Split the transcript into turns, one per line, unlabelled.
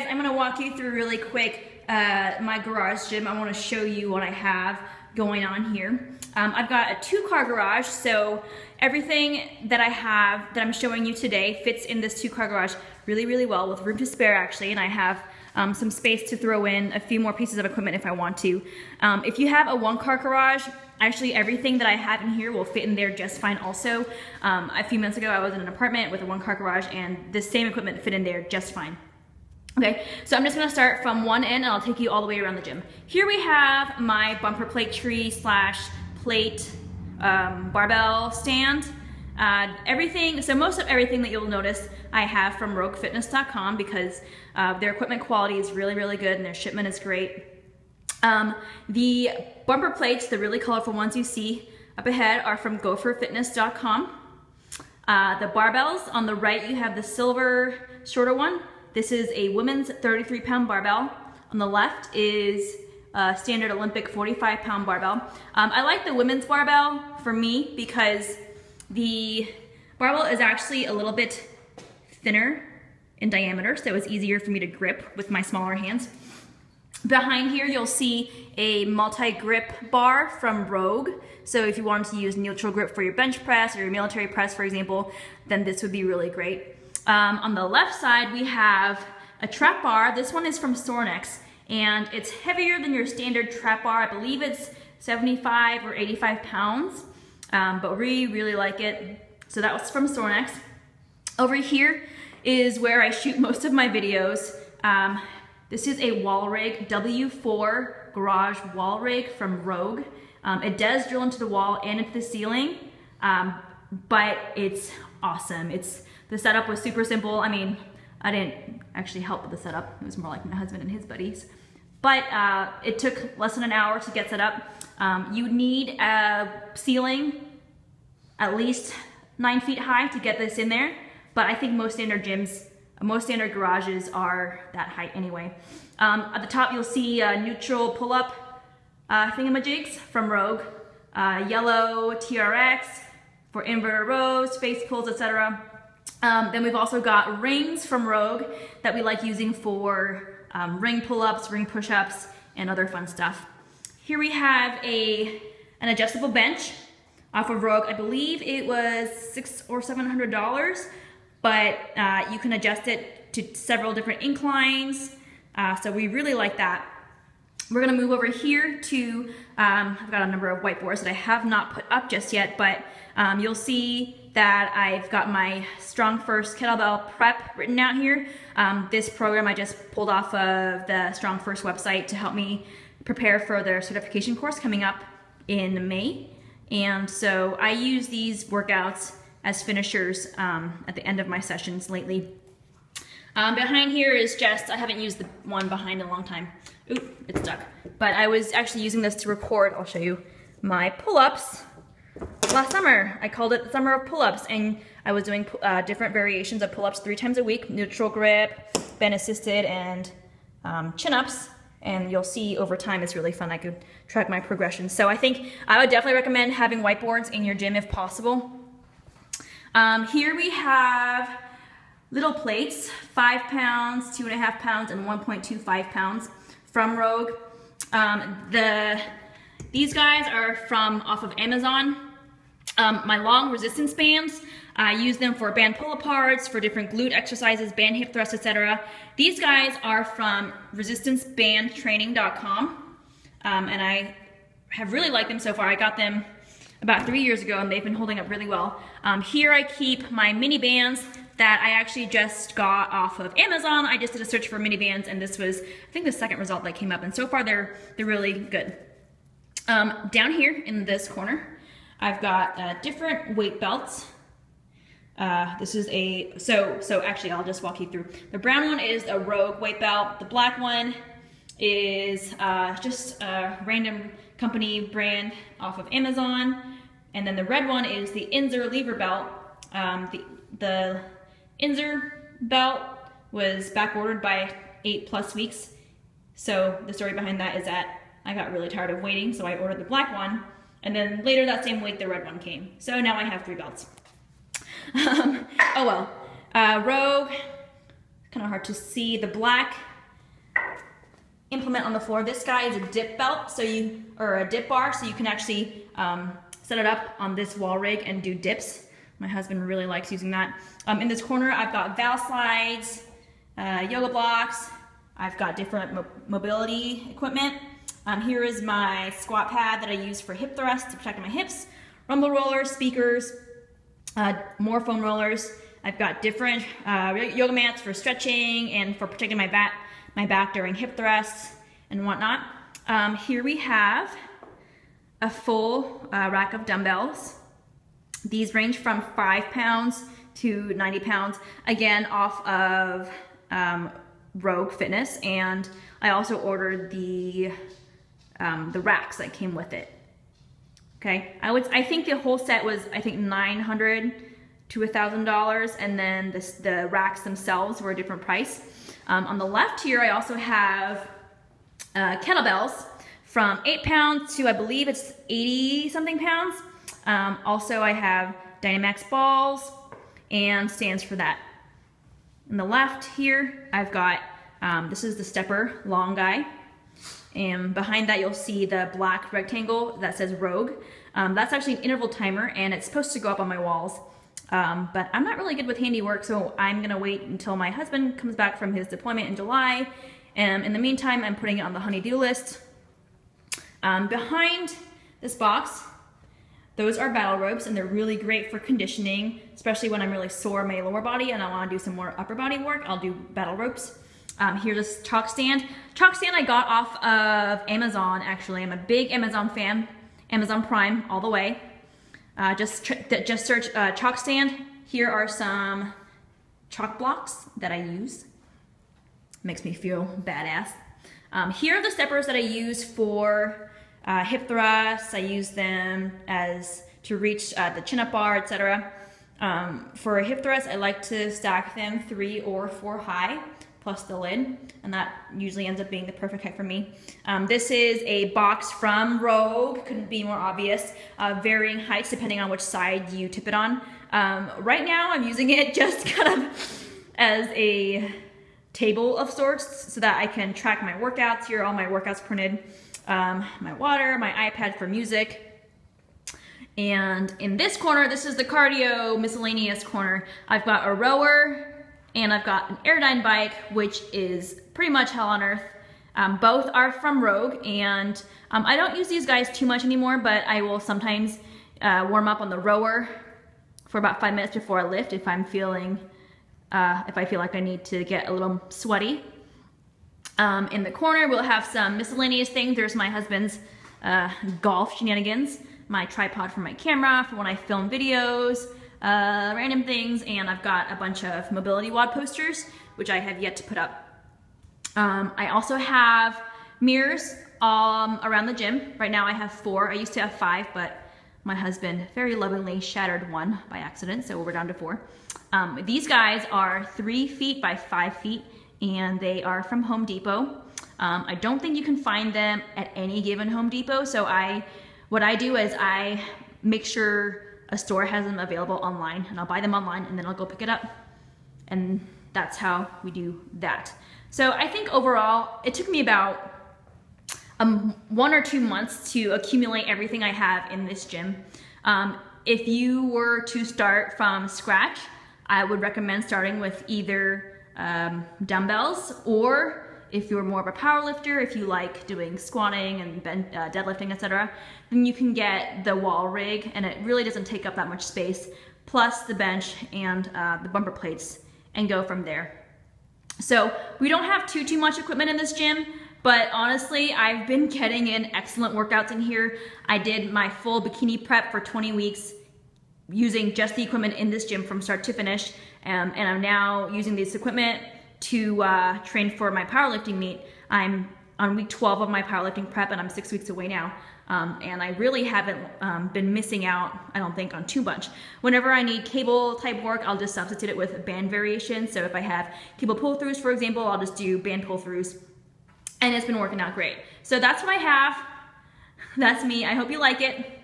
guys, I'm gonna walk you through really quick my garage gym. I wanna show you what I have going on here. I've got a 2-car garage, so everything that I have that I'm showing you today fits in this 2-car garage really, really well, with room to spare actually, and I have some space to throw in a few more pieces of equipment if I want to. If you have a 1-car garage, actually everything that I have in here will fit in there just fine also. A few months ago I was in an apartment with a 1-car garage and the same equipment fit in there just fine. Okay, so I'm just gonna start from one end and I'll take you all the way around the gym. Here we have my bumper plate tree / plate barbell stand. So most of everything that you'll notice I have from roguefitness.com because their equipment quality is really, really good and their shipment is great. The bumper plates, the really colorful ones you see up ahead, are from gopherfitness.com. The barbells, on the right you have the silver shorter one. This is a women's 33-pound barbell. On the left is a standard Olympic 45-pound barbell. I like the women's barbell for me because the barbell is actually a little bit thinner in diameter, so it's easier for me to grip with my smaller hands. Behind here you'll see a multi-grip bar from Rogue. So if you wanted to use neutral grip for your bench press or your military press, for example, then this would be really great. On the left side we have a trap bar. This one is from Sornex and it's heavier than your standard trap bar. I believe it's 75 or 85 pounds, but we really like it. So that was from Sornex. Over here is where I shoot most of my videos. This is a wall rig, W4 garage wall rig from Rogue. It does drill into the wall and into the ceiling, but it's awesome. The setup was super simple. I mean, I didn't actually help with the setup. It was more like my husband and his buddies. But it took less than an hour to get set up. You need a ceiling at least 9 feet high to get this in there. But I think most standard garages are that height anyway. At the top you'll see neutral pull-up thingamajigs from Rogue. Yellow TRX for inverted rows, face pulls, etc. Then we've also got rings from Rogue that we like using for ring pull-ups, ring push-ups, and other fun stuff. Here we have an adjustable bench off of Rogue. I believe it was $600 or $700, but you can adjust it to several different inclines, so we really like that. We're gonna move over here to, I've got a number of whiteboards that I have not put up just yet, but you'll see that I've got my Strong First Kettlebell Prep written out here. This program I just pulled off of the Strong First website to help me prepare for their certification course coming up in May. And so I use these workouts as finishers at the end of my sessions lately. Behind here is just, I haven't used the one behind in a long time. Oop, it's stuck. But I was actually using this to record, I'll show you, my pull-ups. Last summer, I called it the summer of pull-ups, and I was doing different variations of pull-ups 3 times a week, neutral grip, bend assisted, and chin-ups. And you'll see over time it's really fun. I could track my progression. So I think I would definitely recommend having whiteboards in your gym if possible. Here we have little plates, 5 pounds, 2.5 pounds, and 1.25 pounds from Rogue. These guys are off of Amazon. My long resistance bands, I use them for band pull-aparts, for different glute exercises, band hip thrusts, etc. These guys are from resistancebandtraining.com, and I have really liked them so far. I got them about 3 years ago, and they've been holding up really well. Here I keep my mini bands that I actually just got off of Amazon. I just did a search for mini bands, and this was, I think, the second result that came up, and so far they're really good. Down here in this corner, I've got different weight belts. This is so actually I'll just walk you through. The brown one is a Rogue weight belt. The black one is just a random company brand off of Amazon. And then the red one is the Inzer lever belt. The Inzer belt was back ordered by 8+ weeks. So the story behind that is that I got really tired of waiting, so I ordered the black one. And then later that same week, the red one came. So now I have 3 belts. Oh well. Rogue kind of hard to see, the black implement on the floor. This guy is a dip belt, or a dip bar, so you can actually set it up on this wall rig and do dips. My husband really likes using that. In this corner, I've got valve slides, yoga blocks. I've got different mobility equipment. Here is my squat pad that I use for hip thrusts to protect my hips. Rumble rollers, speakers, more foam rollers. I've got different yoga mats for stretching and for protecting my back during hip thrusts and whatnot. Here we have a full rack of dumbbells. These range from 5 pounds to 90 pounds, again, off of Rogue Fitness, and I also ordered the racks that came with it. Okay, I think the whole set was, I think, $900 to $1,000, and then the racks themselves were a different price. On the left here, I also have kettlebells from 8 pounds to, I believe it's 80 something pounds. Also, I have Dynamax balls and stands for that. On the left here, I've got, this is the stepper long guy. And behind that, you'll see the black rectangle that says Rogue. That's actually an interval timer, and it's supposed to go up on my walls. But I'm not really good with handiwork, so I'm gonna wait until my husband comes back from his deployment in July. And in the meantime, I'm putting it on the honey-do list. Behind this box, those are battle ropes, and they're really great for conditioning, especially when I'm really sore in my lower body and I want to do some more upper body work. I'll do battle ropes. Here's this chalk stand. Chalk stand I got off of Amazon, actually. I'm a big Amazon fan. Amazon Prime all the way. Just search chalk stand. Here are some chalk blocks that I use. Makes me feel badass. Here are the steppers that I use for hip thrusts. I use them to reach the chin-up bar, etc. For a hip thrust, I like to stack them 3 or 4 high, plus the lid, and that usually ends up being the perfect height for me. This is a box from Rogue, couldn't be more obvious, varying heights depending on which side you tip it on. Right now I'm using it just kind of as a table of sorts so that I can track my workouts. Here are all my workouts printed, my water, my iPad for music. And in this corner, this is the cardio miscellaneous corner. I've got a rower, and I've got an Airdyne bike, which is pretty much hell on earth. Both are from Rogue, and I don't use these guys too much anymore, but I will sometimes warm up on the rower for about 5 minutes before I lift if I feel like I need to get a little sweaty. In the corner, we'll have some miscellaneous things. There's my husband's golf shenanigans, my tripod for my camera for when I film videos, random things, and I've got a bunch of mobility WOD posters, which I have yet to put up. I also have mirrors around the gym. Right now I have 4. I used to have 5, but my husband very lovingly shattered one by accident, so we're down to 4. These guys are 3 feet by 5 feet, and they are from Home Depot. I don't think you can find them at any given Home Depot, so what I do is I make sure a store has them available online, and I'll buy them online and then I'll go pick it up. And that's how we do that. So I think overall, it took me about 1 or 2 months to accumulate everything I have in this gym. If you were to start from scratch, I would recommend starting with either dumbbells, or if you're more of a power lifter, if you like doing squatting and deadlifting, etc., then you can get the wall rig, and it really doesn't take up that much space, plus the bench and the bumper plates, and go from there. So we don't have too much equipment in this gym, but honestly, I've been getting in excellent workouts in here. I did my full bikini prep for 20 weeks using just the equipment in this gym from start to finish, and I'm now using this equipment to train for my powerlifting meet. I'm on week 12 of my powerlifting prep, and I'm 6 weeks away now. And I really haven't been missing out, I don't think, on too much. Whenever I need cable type work, I'll just substitute it with band variation. So if I have cable pull-throughs, for example, I'll just do band pull-throughs. And it's been working out great. So that's what I have. That's me. I hope you like it.